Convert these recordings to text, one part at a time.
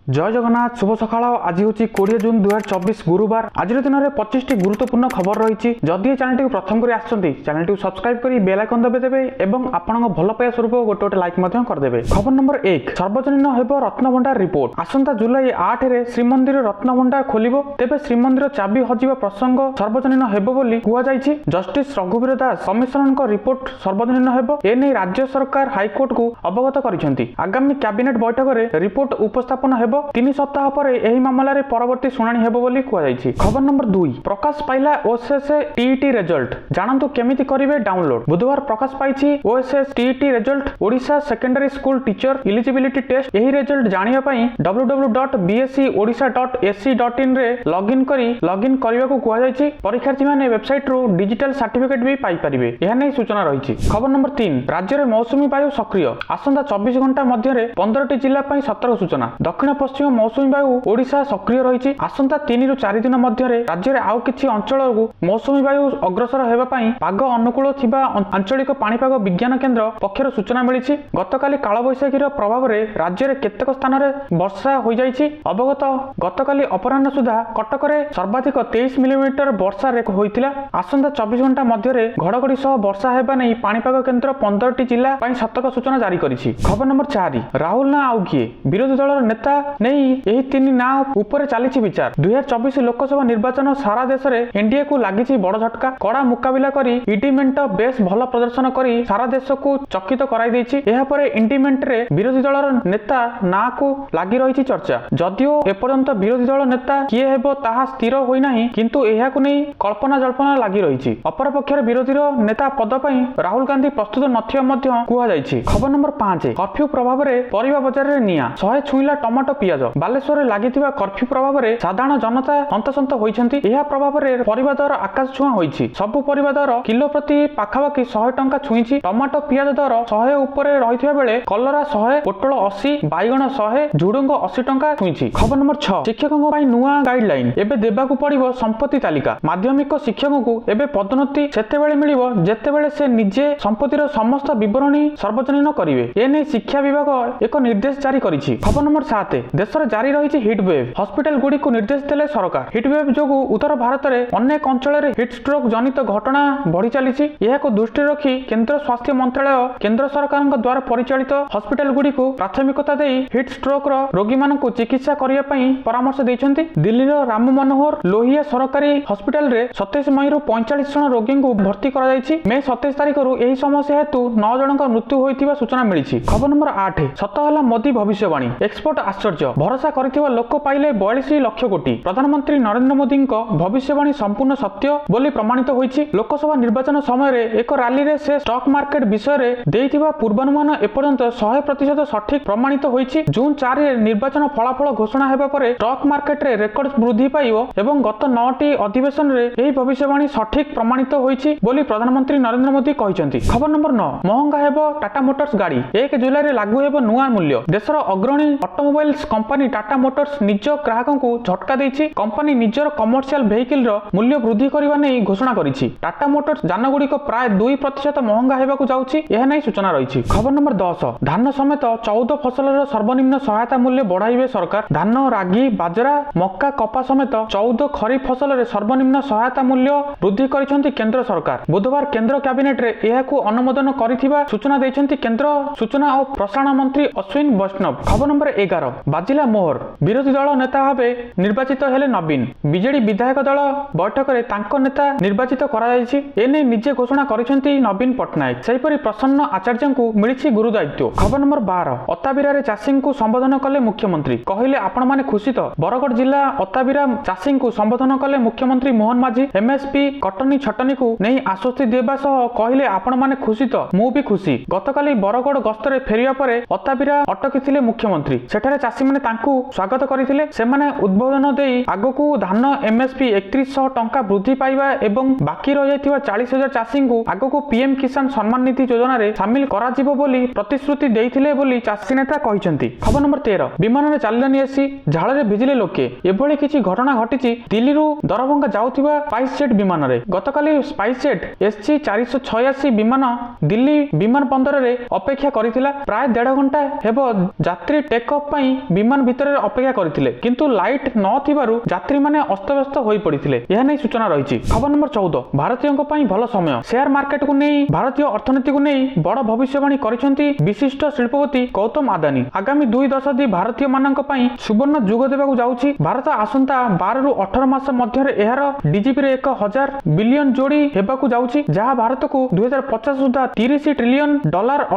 जय जगन्नाथ शुभ सकाळ आज हूँ 20 जून 2024 गुरुवार आज दिन में 25 गुरुत्वपूर्ण खबर रही जदि चैनल टी प्रथम कर चैनल टी सब्सक्राइब कर बेल आइकन दबाइदेवे और आपण भल पाइबा स्वरूप गोटे गोटे लाइक करदेवे। खबर नंबर 1 सार्वजनीन होब रत्नभंडार रिपोर्ट आसंता जुलाई 8 रे श्रीमंदिर रत्नभंडार खोलिबो तेबे श्रीमंदिर चाबी हजिबा प्रसंग सार्वजनीन हेबो बोली कुआ जायछि। जस्टिस रघुवीर दास कमिशनर रिपोर्ट सार्वजनीन हेबो एने राज्य सरकार हाईकोर्ट को अवगत करिसेंति। आगामी कैबिनेट बैठक में रिपोर्ट उपस्थापन हेबो 3 सप्ताह पर एही मामलार परवर्ती शुणाणी हेबो बोली कुआ जायछि। खबर नंबर 2 प्रकाश पाइला ओएसएस टीईटी रिजल्ट जानंतु केमिति करिवे डाउनलोड। बुधवार प्रकाश पाइछि ओएसएस टीईटी रिजल्ट Odisha secondary school teacher eligibility test. एही रिजल्ट जानिया पई www.bscodisha.ac.in रे लॉगिन करने को कुआ जायछि। परीक्षार्थी माने वेबसाइट रु डिजिटल सर्टिफिकेट भी पाई परिबे एहा नै सूचना रहिछि। खबर नंबर 3 राज्य में मौसुमी वायु सक्रिय आसंता 24 घंटा मध्य 15 जिला पई सतर्क सूचना। दक्षिण पश्चिम मौसुमी वायु ओडिशा सक्रिय रही आसंता 3 ରୁ 4 दिन मध्य राज्य में आउ किछि अंचल को मौसुमी वायु अग्रसर हेबा पई पाग अनुकूल थिबा आंचलिक पाणीपाग विज्ञान केन्द्र पक्षर सूचना मिली। गतकाली कालबैशाखी प्रभाव में राज्य में केतेक स्थान में वर्षा हो जाइछि। अवगत गतकाली अपराह्न सुधा कटक में सर्वाधिक 23 मिलीमीटर वर्षा होइतिला। आसंता 24 घंटा मध्य घड़घड़ी सह वर्षा हेबा नै पाणीपाग केन्द्र 15 जिला पई सतर्क सूचना जारी करिछि। खबर नंबर 4 राहुल ना आउ किए विरोधी दल नेता नहीं यही 3 ना ऊपर चली विचार। 2024 लोकसभा निर्वाचन सारा देश में एनडीए को लगी बड़ झटका। कड़ा मुकाबिला करी ईडी मेंट बेस भल प्रदर्शन करी सारा देश को चकित कराई देछि। एहा परे ईडी मेंट रे विरोधी दल नेता ना को लगी रही चर्चा। जदियो एपर्यंत विरोधी दल नेता किए हेबो ताहा स्थिर होई नाही किंतु एहा को नहीं कल्पना जल्पना लगी रही। अपर पक्षर विरोधी नेता पद पई राहुल गांधी प्रस्तुत नथियो मध्य कुहा जायछि। खबर नंबर 5 कर्फ्यू प्रभाव में परिबा बजार रे निया 100 छुईला टमाटो पियाज। बालेश्वर लागिथिबा कर्फ्यू प्रभाव में साधारण जनता हंतसंत होइछन्ति। एहा प्रभाव में परिबा दर आकाश छुआ होइछि। सबु परिबा दर किलो प्रति पाखापाखि 100 टंका छुईछि। टमाटो पियाज दर 100 ऊपर रहिथिबा बेले कलरा 100 पोटल 80 बाइगण 100 झुडुंग 80 टंका छुईछि। खबर नंबर 6 शिक्षकଙ୍କ ପାଇଁ ନୂଆ ଗାଇडलाइन एबे देबाकू पड़िबो संपत्ति तालिका। माध्यमिक शिक्षकଙ୍କୁ एबे पदोन्नति सेतेबेले मिलिबो जेतेबेले से निजे संपत्तिर समस्त विवरणी सार्वजनीन करिवे। एने शिक्षा विभाग एक निर्देश जारी करिछि। खबर नंबर 7 देश में जारी रही हिट वेव हॉस्पिटल गुड़ी को निर्देश देले सरकार। हिट वेव जो उत्तर भारत में अनेक अंचल में हिट स्ट्रोक जनित घटना बढ़ी चली दृष्टि रखी केंद्र स्वास्थ्य मंत्रालय केंद्र सरकार द्वारा परिचालित हॉस्पिटल गुड़ी को प्राथमिकता दे हिट स्ट्रोक रोगी मान चिकित्सा करने परामर्श देइछन्ति। दिल्ली राम मनोहर लोहिया सरकारी हॉस्पिटल रे 27 मई 45 जन रोगी को भर्ती करा जायछि। मे 27 तारिख यही समस्या हेतु 9 जनक मृत्यु होइतिबा सूचना मिली। खबर नंबर 8 सत हला मोदी भविष्यवाणी एक्सपर्ट आश्चर्य भरोसा करथिबा लोक पाइले 42 लाख कोटी। प्रधानमंत्री नरेंद्र मोदी भविष्यवाणी संपूर्ण सत्य बोली प्रमाणित होइछि। लोकसभा निर्वाचन समय एक रैली रे से स्टॉक मार्केट विषय रे देइथिबा पूर्वानुमान एपर्यंत 100% सठिक प्रमाणित होइछि। जून 4 रे निर्वाचन फलाफल घोषणा हेबा परे स्टॉक मार्केट रे रेकर्ड वृद्धि पाइबो एवं गत 9टी अधिवेशन रे एही भविष्यवाणी सठिक प्रमाणित होइछि बोली प्रधानमंत्री नरेंद्र मोदी कहिसेंति। खबर नंबर 9 महंगा हेबो टाटा मोटर्स गाड़ी 1 जुलाई रे लागू हेबो नुआ मूल्य। देशर अग्रणी ऑटोमोबाइल्स कंपनी टाटा मोटर्स निज ग्राहकों को झटका देछि। कंपनी निजर कमर्शियल वेहिकल रो मूल्य वृद्धि करबा नै घोषणा करिछि। टाटा मोटर्स जान गुडी को प्राय 2% महंगा हेबाकू जाउछि एहा नै सूचना रहिछि। खबर नंबर 10 धान समेत 14 फसलर सर्वनिम्न सहायता मूल्य बढ़ाइबे सरकार। धान रागी बाजरा मक्का कपा समेत 14 खरीफ फसलर सर्वनिम्न सहायता मूल्य वृद्धि करिसेंति केंद्र सरकार। बुधवार केंद्र कैबिनेट रे एहाकू अनुमोदन करिथिबा सूचना दैछन्ति केंद्र सूचना और प्रसारण मंत्री अश्विन वैष्णव। खबर नंबर 11 बाजिला मोहर विरोधी दल नेता भावे निर्वाचित हेले नवीन। बीजेडी विधायक दल बैठक में तांको नेता निर्वाचित करा जायछि। एने निजे घोषणा करिसेंति नवीन पटनायक। सेहिपरि प्रसन्न आचार्य को मिलिछि गुरु दायित्व। खबर नंबर 12 अताबिरा रे चाषी को संबोधन कले मुख्यमंत्री कहले आपण माने खुशी तो। बरगढ़ जिला अताबिरा चाषी को संबोधन कले मुख्यमंत्री मोहन माझी। एमएसपी कटनी छटनी को नहीं आश्वस्ति देबा सह कहले आपण माने खुशी तो मु भी खुशी। गतकाली बरगढ़ गस्तरे फेरिया परे अताबिरा अटकी मुख्यमंत्री सेठारे चाषी माने तांकू स्वागत करथिले। सेमाने उद्बोधन देई आगकू धान एमएसपी 3100 टंका वृद्धि पाइबा एवं बाकी रहि जायथिबा 40,000 चाषी को आगकू पीएम किसान सम्मान निधि योजना रे शामिल करा जिवो बोली प्रतिश्रुति देइथिले बोली चाषी नेता कहिसेंति। खबर नंबर 13 विमान रे चालिलानी एसी झाळ रे भिजिले लोके एभଳି किछि घटना घटिछि। दिल्ली रु दरभंगा जाउथिबा स्पाइस जेट विमान रे गतकाली स्पाइस जेट SG 486 विमान दिल्ली विमान बंदर रे अपेक्षा करिथिला। प्राय 1.5 घंटा हेबो यात्री टेक ऑफ पई ବିମାନ ଭିତରେ ଅପେକ୍ଷା କରିଥିଲେ, କିନ୍ତୁ ଲାଇଟ୍ ନଥିବାରୁ ଯାତ୍ରୀମାନେ ଅସ୍ତବ୍ୟସ୍ତ ହୋଇ ପଡ଼ିଥିଲେ। ଏହା ନେଇ ସୂଚନା ରହିଛି। ଖବର ନମ୍ବର 14, ଭାରତୀୟଙ୍କ ପାଇଁ ଭଲ ସମୟ। ସେୟାର ମାର୍କେଟକୁ ନେଇ ଭାରତୀୟ ଅର୍ଥନୀତିକୁ ନେଇ ବଡ଼ ଭବିଷ୍ୟବାଣୀ କରିଛନ୍ତି ବିଶିଷ୍ଟ ଶିଳ୍ପପତି ଗୌତମ ଆଦାନୀ। ଆଗାମୀ 2 ଦଶନ୍ଧି ଭାରତୀୟମାନଙ୍କ ପାଇଁ ସୁବର୍ଣ୍ଣ ଯୁଗ ଦେବାକୁ ଯାଉଛି। ଭାରତ ଆସନ୍ତା 12 ରୁ 18 ମାସ ମଧ୍ୟରେ ଏହାର ଡିଜିପିରେ 1000 ବିଲିୟନ ଯୋଡ଼ି ହେବାକୁ ଯାଉଛି, ଯାହା ଭାରତକୁ 2050 ସୁଦ୍ଧା $30 ଟ୍ରିଲିୟନ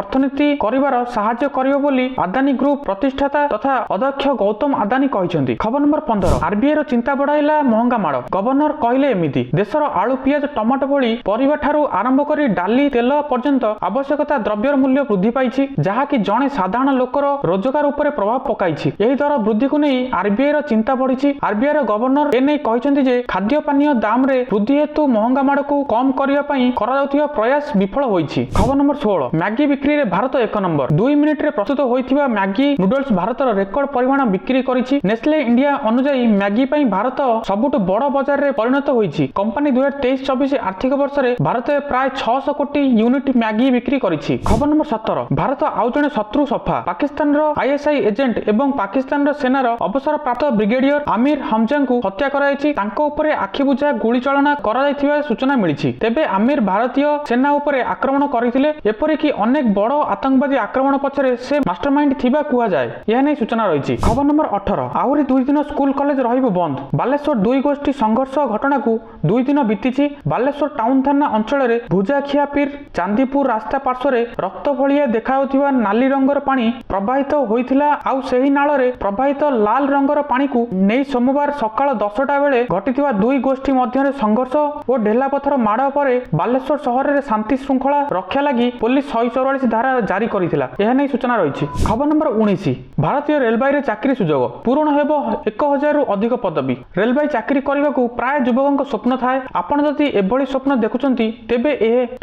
ଅର୍ଥନୀତି କରିବାର ସାହାଯ୍ୟ କରିବ ବୋଲି ଆଦାନୀ ଗ୍ରୁପ ପ୍ରତିଷ୍ଠାତା ତଥା ଅଧ୍ୟକ୍ଷ ଗୌତମ ଆଦାନୀ କହିଛନ୍ତି। ଖବର ନମ୍ବର 15, ଆରବିଆଇର ଚିନ୍ତା ବଢ଼ାଇଲା ମହଙ୍ଗା ମାଡ଼। ଗଭର୍ଣ୍ଣର କହିଲେ ଏମିତି, ଦେଶର ଆଳୁ, ପିଆଜ, ଟମାଟୋ ଭଳି ପରିବା ଠାରୁ ଆରମ୍ଭ କରି ଡାଲି, ତେଲ ପର୍ଯ୍ୟନ୍ତ ଆବଶ୍ୟକତା ଦ୍ରବ୍ୟର ମୂଲ୍ୟ ବୃଦ୍ଧି ପାଇଛି, ଯାହାକି ଜଣେ ସାଧାରଣ ଲୋକର ରୋଜଗାର ଉପରେ ପ୍ରଭାବ ପକାଇଛି। ଏହି ଦର ବୃଦ୍ଧିକୁ ନେଇ ଆରବିଆଇର ଚିନ୍ତା ବଢ଼ିଛି। ଆରବିଆଇର ଗଭର୍ଣ୍ଣର ଏନେଇ କହିଛନ୍ତି ଯେ ଖାଦ୍ୟ ପାନୀୟ ଦାମରେ ବୃଦ୍ଧି ହେତୁ ମହଙ୍ଗା ମାଡ଼କୁ କମ୍ କରିବା ପାଇଁ କରାଯାଉଥିବା ପ୍ରୟାସ ବିଫଳ ହୋଇଛି। ଖବର ନମ୍ବର 16, ମ୍ୟାଗି ବିକ୍ରିରେ ଭାରତ 1 ନମ୍ବର। 2 ମିନିଟରେ ପ୍ରସ୍ତୁତ ହୋଇଥିବା ମ୍ୟାଗି ନୁଡଲ୍ସ ଭାରତର ରେକର୍ଡ ପରିମାଣ ବିକ୍ରି କରିଛି। ନେସ୍ଲେ ଇଣ୍ଡିଆ ଅନୁଯାୟୀ ମ୍ୟାଗି ପାଇଁ ଭାରତ ସବୁଠୁ ବଡ଼ ବଜାରରେ ପରିଣତ ହୋଇଛି। କମ୍ପାନୀ 2023-24 ଆର୍ଥିକ ବର୍ଷରେ ଭାରତରେ ପ୍ରାୟ 600 କୋଟି ୟୁନିଟ୍ ମ୍ୟାଗି ବିକ୍ରି କରିଛି। ଖବର ନମ୍ବର 17, ଭାରତ ଆଉ ଜଣେ ଶତ୍ରୁ ସଫା। ପାକିସ୍ତାନର ଆଇଏସ୍ଆଇ ଏଜେଣ୍ଟ ଏବଂ ପାକିସ୍ତାନର ସେନାର ଅବସରପ୍ରାପ୍ତ ବ୍ରିଗେଡିୟର ଆମିର ହମଜାଙ୍କୁ ହତ୍ୟା କରାଯାଇଛି। ତାଙ୍କ ଉପରେ ଆଖିବୁଜା ଗୁଳିଚାଳନା କରାଯାଇଥିବା ସୂଚନା ମିଳିଛି। ତେବେ ଆମିର ଭାରତୀୟ ସେନା ଉପରେ ଆକ୍ରମଣ କରିଥିଲେ, ଏପରିକି ଅନେକ ବଡ଼ ଆତଙ୍କବାଦୀ ଆକ୍ରମଣ ପଛରେ ସେ ମାଷ୍ଟରମାଇଣ୍ଡ ଥିବା କୁହାଯାଏ। ଏହା ନେଇ ସୂଚନା ରହିଛି। ଖବର ନମ୍ବର 18, ଆହୁରି 2 ଦିନ ସ୍କୁଲ କଲେଜ ରହିବ ବନ୍ଦ। ବାଲେଶ୍ୱର 2 ଗୋଷ୍ଠୀ ସଂଘର୍ଷ ଘଟଣାକୁ 2 ଦିନ ବିତିଛି। ବାଲେଶ୍ୱର ଟାଉନ ଥାନା ଅଞ୍ଚଳରେ ଭୁଜାଖିଆ ପୀର ଚାନ୍ଦିପୁର ରାସ୍ତା ପାର୍ଶ୍ୱରେ ରକ୍ତ ଭଳିଆ ଦେଖାଯାଉଥିବା ନାଲି ରଙ୍ଗର ପାଣି ପ୍ରବାହିତ ହୋଇଥିଲା। ଆଉ ସେହି ନାଳରେ ପ୍ରବାହିତ ଲାଲ ରଙ୍ଗର ପାଣିକୁ ନେଇ ସୋମବାର ସକାଳ 10ଟା ବେଳେ ଘଟିଥିବା 2 ଗୋଷ୍ଠୀ ମଧ୍ୟରେ ସଂଘର୍ଷ ଓ ଢେଲାପଥର ମାଡ଼ ପରେ ବାଲେଶ୍ୱର ସହରରେ ଶାନ୍ତି ଶୃଙ୍ଖଳା ରକ୍ଷା ଲାଗି ପୋଲିସ 144 ଧାରା ଜାରି କରିଥିଲା। ଏହା ନେଇ ସୂଚନା ରହିଛି। ଖବର ନମ୍ବର 19, ଭାରତୀୟ ରେଳବାଇରେ ଚାକିରି ସୁଯୋଗ ପୂରଣ ହେବ 1000ରୁ ଅଧିକ ପଦବୀ। ରେଳବାଇ ଚାକିରି କରିବାକୁ ପ୍ରାୟ ଯୁବକଙ୍କ ସ୍ୱପ୍ନ ଥାଏ। ଆପଣ ଯଦି ଏଭଳି ସ୍ୱପ୍ନ ଦେଖୁଛନ୍ତି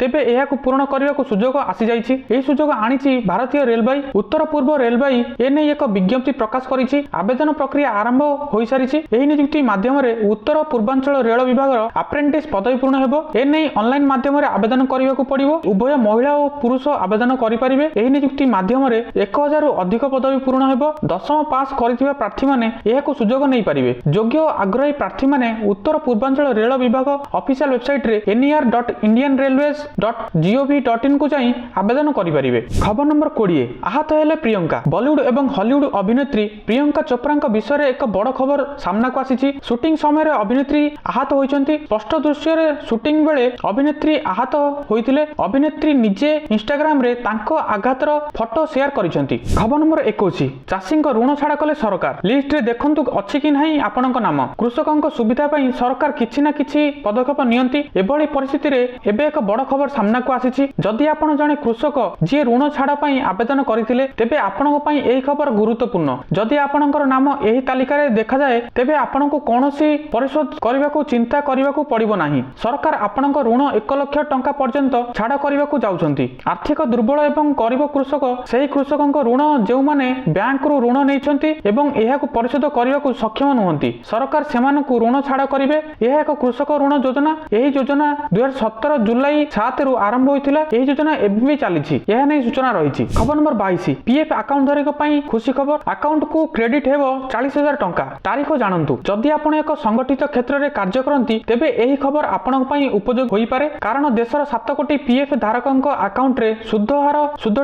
ତେବେ ଏହାକୁ ପୂରଣ କରିବାକୁ ସୁଯୋଗ ଆସିଯାଇଛି। ଏହି ସୁଯୋଗ ଆଣିଛି ଭାରତୀୟ ରେଳବାଇ। ଉତ୍ତର ପୂର୍ବ ରେଳବାଇ ଏନେଇ ଏକ ବିଜ୍ଞପ୍ତି ପ୍ରକାଶ କରିଛି। ଆବେଦନ ପ୍ରକ୍ରିୟା ଆରମ୍ଭ ହୋଇସାରିଛି। ଏହି ନିଯୁକ୍ତି ମାଧ୍ୟମରେ ଉତ୍ତର ପୂର୍ବାଞ୍ଚଳ ରେଳ ବିଭାଗର ଆପ୍ରେଣ୍ଟିସ୍ ପଦବୀ ପୂରଣ ହେବ। ଏନେଇ ଅନଲାଇନ ମାଧ୍ୟମରେ ଆବେଦନ କରିବାକୁ ପଡ଼ିବ। ଉଭୟ ମହିଳା ଓ ପୁରୁଷ ଆବେଦନ କରିପାରିବେ। ଏହି ନିଯୁକ୍ତି ମାଧ୍ୟମରେ 1000ରୁ ଅଧିକ ପଦବୀ ପୂରଣ ହେବ। 10ମ ପାସ୍ କରିଥିବା ପ୍ରାର୍ଥୀମାନେ ଏହାକୁ ସୁଯୋଗ ନେଇପାରିବେ। ଯୋଗ୍ୟ ଓ ଆଗ୍ରହୀ ପ୍ରାର୍ଥୀମାନେ ଉତ୍ତର ପୂର୍ବାଞ୍ଚଳ ରେଳ ବିଭାଗ ଅଫିସିଆଲ ୱେବସାଇଟରେ ner.indianrailways.gov.in କୁ ଯାଇ ଆବେଦନ କରିପାରିବେ। ଖବର ନମ୍ବର 20, ଆହତ ହେଲେ ପ୍ରିୟଙ୍କା। ବଲିଉଡ ଏବଂ ହଲିଉଡ ଅଭିନେତ୍ରୀ ପ୍ରିୟଙ୍କା ଚୋପ୍ରାଙ୍କ ବିଷୟରେ ଏକ ବଡ଼ ଖବର ସାମ୍ନାକୁ ଆସିଛି। ସୁଟିଂ ସମୟରେ ଅଭିନେତ୍ରୀ ଆହତ ହୋଇଛନ୍ତି। ସ୍ପଷ୍ଟ ଦୃଶ୍ୟରେ ସୁଟିଂ ବେଳେ ଅଭିନେତ୍ରୀ ଆହତ ହୋଇଥିଲେ। ଅଭିନେତ୍ରୀ ନିଜେ ଇନଷ୍ଟାଗ୍ରାମରେ ତାଙ୍କ ଆଘାତର ଫଟୋ ସେୟାର କରିଛନ୍ତି। ଖବର ନମ୍ବର 21, ଚାଷୀଙ୍କ ଋଣ ଛାଡ଼ କଲେ ସରକାର। ଲିଷ୍ଟରେ ଦେଖନ୍ତୁ ଅଛି କି ନାହିଁ ଆପଣଙ୍କ ନାମ। କୃଷକଙ୍କ ସୁବିଧା ପାଇଁ ସରକାର କିଛି ନା କିଛି ପଦକ୍ଷେପ ନିଅନ୍ତି। ଏଭଳି ପରିସ୍ଥିତିରେ ଏବେ ଏକ ବଡ଼ ଖବର ସାମ୍ନାକୁ ଆସିଛି। ଯଦି ଆପଣ ଜଣେ କୃଷକ ଯିଏ ଋଣ ଛାଡ଼ ପାଇଁ ଆବେଦନ କରିଥିଲେ, ତେବେ ଆପଣଙ୍କ ପାଇଁ ଏହି ଖବର ଗୁରୁତ୍ୱପୂର୍ଣ୍ଣ। ଯଦି ଆପଣଙ୍କର ନାମ ଏହି ତାଲିକାରେ ଦେଖାଯାଏ, ତେବେ ଆପଣଙ୍କୁ କୌଣସି ପରିଶୋଧ କରିବାକୁ ଚିନ୍ତା କରିବାକୁ ପଡ଼ିବ ନାହିଁ। ସରକାର ଆପଣଙ୍କ ଋଣ 1 ଲକ୍ଷ ଟଙ୍କା ପର୍ଯ୍ୟନ୍ତ ଛାଡ଼ କରିବାକୁ ଯାଉଛନ୍ତି। ଆର୍ଥିକ ଦୁର୍ବଳ ଏବଂ ଗରିବ କୃଷକ ସେହି କୃଷକଙ୍କ ଋଣ ଯେଉଁମାନେ ବ୍ୟାଙ୍କରୁ ଋଣ ନେଇଛନ୍ତି ଏବଂ ଏହାକୁ ପରିଶୋଧ କରିବାକୁ ସକ୍ଷମ ନୁହନ୍ତି, ସରକାର ସେମାନଙ୍କୁ ଋଣ ଛାଡ଼ କରିବେ। ଏହା ଏକ କୃଷକ ଋଣ ଯୋଜନା। ଏହି ଯୋଜନା 2017 ଜୁଲାଇ 7ରୁ ଆରମ୍ଭ ହୋଇଥିଲା। ଏହି ଯୋଜନା ଏବେ ବି ଚାଲିଛି। ଏହା ନେଇ ସୂଚନା ରହିଛି। ଖବର ନମ୍ବର 22, ପିଏଫ୍ ଆକାଉଣ୍ଟଧାରୀଙ୍କ ପାଇଁ ଖୁସି ଖବର। ଆକାଉଣ୍ଟକୁ କ୍ରେଡିଟ୍ ହେବ 40,000 ଟଙ୍କା। ତାରିଖ ଜାଣନ୍ତୁ। ଯଦି ଆପଣ ଏକ ସଂଗଠିତ କ୍ଷେତ୍ରରେ କାର୍ଯ୍ୟ କରନ୍ତି, ତେବେ ଏହି ଖବର ଆପଣଙ୍କ ପାଇଁ ଉପଯୋଗୀ ହୋଇପାରେ, କାରଣ ଦେଶର 7 କୋଟି ପିଏଫ୍ ଧାରକଙ୍କ ଆକାଉଣ୍ଟରେ ସୁଧ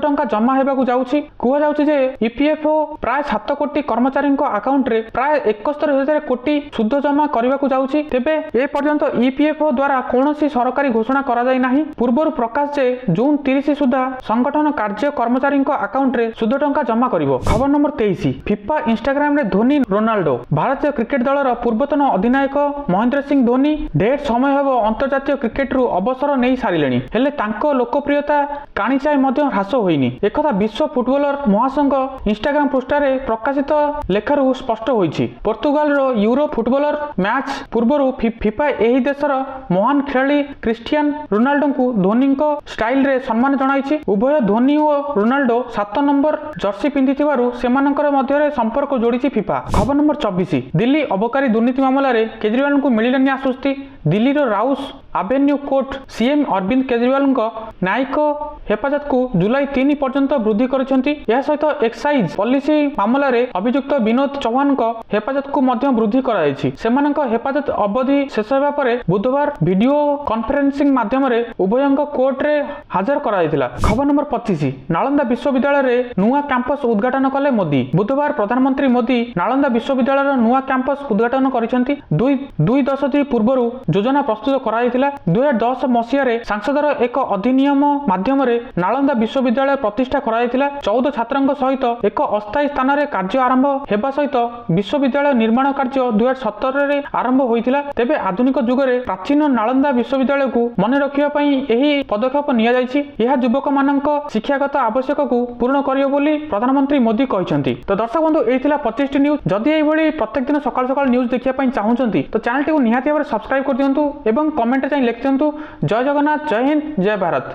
ଟଙ୍କା ଜମା ହେବାକୁ ଯାଉଛି। କୁହାଯାଉଛି ଯେ ଇପିଏଫ୍ଓ ପ୍ରାୟ 7 କୋଟି କର୍ମଚାରୀଙ୍କ ଆକାଉଣ୍ଟରେ ପ୍ରାୟ 71,000 କୋଟି ସୁଧ ଜମା କରିବାକୁ ଯାଉଛି। ତେବେ ଏ ପର୍ଯ୍ୟନ୍ତ ଇପିଏଫ୍ଓ ଦ୍ୱାରା କୌଣସି ସରକାରୀ ଘୋଷଣା କରାଯାଇ ନାହିଁ। ପୂର୍ବରୁ ପ୍ରକାଶ ଯେ ଜୁନ୍ 30 ସୁଦ୍ଧା ସଂଗଠନ କାର୍ଯ୍ୟ କର୍ମଚାରୀଙ୍କ ଆକାଉଣ୍ଟରେ ସୁଧ ଟଙ୍କା ଜମା କରିବ। ଖବର ନମ୍ବର 23, ଫିଫା ଇନଷ୍ଟାଗ୍ରାମରେ ଧୋନି ରୋନାଲ୍ଡୋ। ଭାରତୀୟ କ୍ରିକେଟ ଦଳର ପୂର୍ବତନ ଅଧିନାୟକ ମହେନ୍ଦ୍ର ସିଂ ଧୋନି ଢେର ସମୟ ହେବ ଅନ୍ତର୍ଜାତୀୟ କ୍ରିକେଟରୁ ଅବସର ନେଇ ସାରିଲେଣି, ହେଲେ ତାଙ୍କ ଲୋକପ୍ରିୟତା କାଣିଚାଏ ମଧ୍ୟ ହ୍ରାସ ହୋଇନି। ଏକଥା ବିଶ୍ୱ ଫୁଟବଲର ମହାସଂଘ ଇନଷ୍ଟାଗ୍ରାମ ପୃଷ୍ଠାରେ ପ୍ରକାଶିତ ଲେଖାରୁ ସ୍ପଷ୍ଟ ହୋଇଛି। ପର୍ତ୍ତୁଗାଲର ୟୁରୋ ଫୁଟବଲର ମ୍ୟାଚ୍ ପୂର୍ବରୁ ଫିଫା ଏହି ଦେଶର ମହାନ ଖେଳାଳି କ୍ରିଷ୍ଟିଆନ ରୋନାଲ୍ଡୋଙ୍କୁ ଧୋନିଙ୍କ ଷ୍ଟାଇଲରେ ସମ୍ମାନ ଜଣାଇଛି। ଉଭୟ ଧୋନି ଓ ରୋନାଲ୍ଡୋ 7 ନମ୍ବର ଜର୍ସି ପିନ୍ଧିଥିବାରୁ ସେମାନଙ୍କର ମଧ୍ୟରେ ସମ୍ପର୍କ ଯୋଡ଼ିଛି ଫିଫା। ଖବର ନମ୍ବର 24, ଦିଲ୍ଲୀ ଅବକାରୀ ଦୁର୍ନୀତି ମାମଲାରେ କେଜରିୱାଲଙ୍କୁ ମିଳିଲାନି ଆଶ୍ୱସ୍ତି। दिल्लीर राउस आवेन्यू कोर्ट सीएम अरविंद केजरीवाल न्यायिक हेफाजत को जुलाई 3 पर्यंत वृद्धि करिसेंती। यह सहित एक्साइज पॉलिसी मामला रे अभियुक्त विनोद चौहान हेफाजत को मध्य वृद्धि कराଯାଇଛି। सेमानक हेफाजत अवधि शेष हेबा परे बुधवार वीडियो कॉन्फ्रेंसिंग माध्यम रे उभयंक कोर्ट रे हाजर कराइथिला। खबर नंबर 25 नालंदा विश्वविद्यालय रे नुआ कैंपस उद्घाटन कले मोदी। बुधवार प्रधानमंत्री मोदी नालंदा विश्वविद्यालय नुआ कैंपस उद्घाटन करिसेंती। दुई दशक पूर्व योजना प्रस्तुत कराइथिला। 2010 मसीह सांसदर एक अधिनियम माध्यम रे नालंदा विश्वविद्यालय प्रतिष्ठा कराइथिला। 14 छात्रंक सहित एक अस्थायी स्थान रे कार्य आरंभ हेबा सहित विश्वविद्यालय निर्माण कार्य 2017 रे आरंभ होइथिला। तेबे आधुनिक जुगरे प्राचीन नालंदा विश्वविद्यालय को मन रखिया पई एही पदक्षेप निया जायछि। यह युवक मानक शिक्षागत आवश्यक को पूर्ण करियो बोली प्रधानमंत्री मोदी कहिसंती। तो दर्शक बंधु एही थिला 25 न्यूज। जदि एही भली प्रत्येक दिन सकाळ सकाळ न्यूज देखिया पई चाहुचंती तो चैनल टी को निहाती भाबरे सब्सक्राइब कर दियंतु एवं कमेंट चाहि लिख दियंतु। जय जगन्नाथ, जय हिंद, जय भारत।